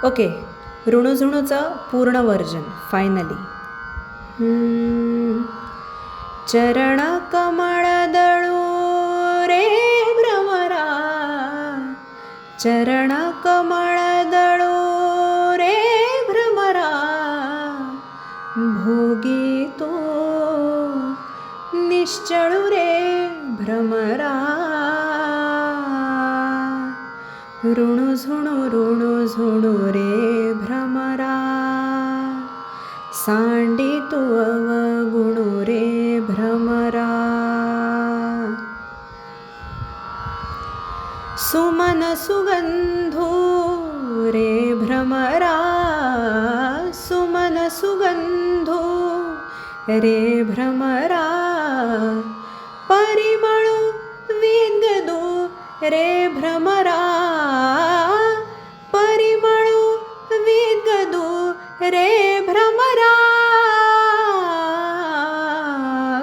Okay, ऋणुझुणूचं पूर्ण version finally. चरण कमळ दळू रे भ्रमरा, चरण कमळ दळू रे भ्रमरा, भोगी तो निश्चळू रे भ्रमरा. ऋणुझुणू रे भ्रमरा, सांडी तू अवगुणू रे भ्रमरा. सुमन सुगंधू रे भ्रमरा, सुमन सुगंधू रे भ्रमरा, परिमळू विगदू रे भ्रमरा, परिमळू विगदू रे भ्रमरा.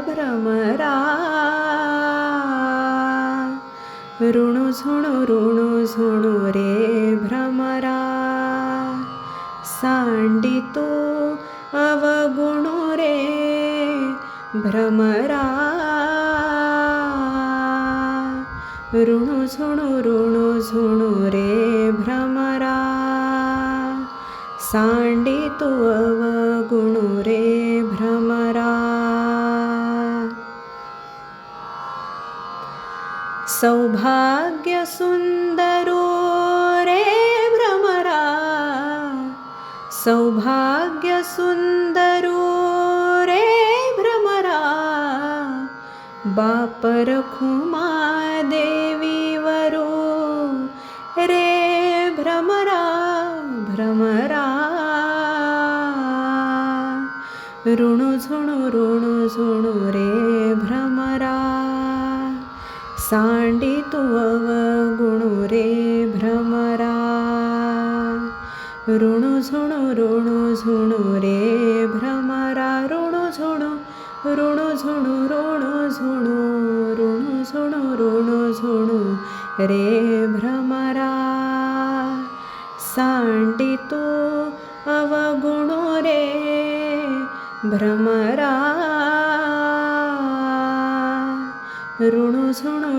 भ्रमरा ऋणुझुणू रे भ्रमरा, सांडी तू अवगुणू रे भ्रमरा. ऋणुझुणू रे भ्रमरा, सांडी तू अवगुणू रे भ्रमरा. सौभाग्य सुंदरो रे भ्रमरा, सौभाग्य सुंदरो रे भ्रमरा, बाप रखुमा देवी वरू रे भ्रमरा. भ्रमरा ऋणुझुणू रे भ्रमरा, सांडी तू अवगुणू रे भ्रमरा. ऋणुझुणू रे भ्रमरा, ऋणुझुणू रे भ्रमरा, सांडी तू अवगुणू रे भ्रमरा. ऋणुझुणू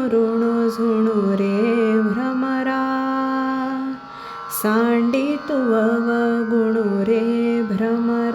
रे भ्रमरा, सांडी तू अवगुणू रे भ्रमरा.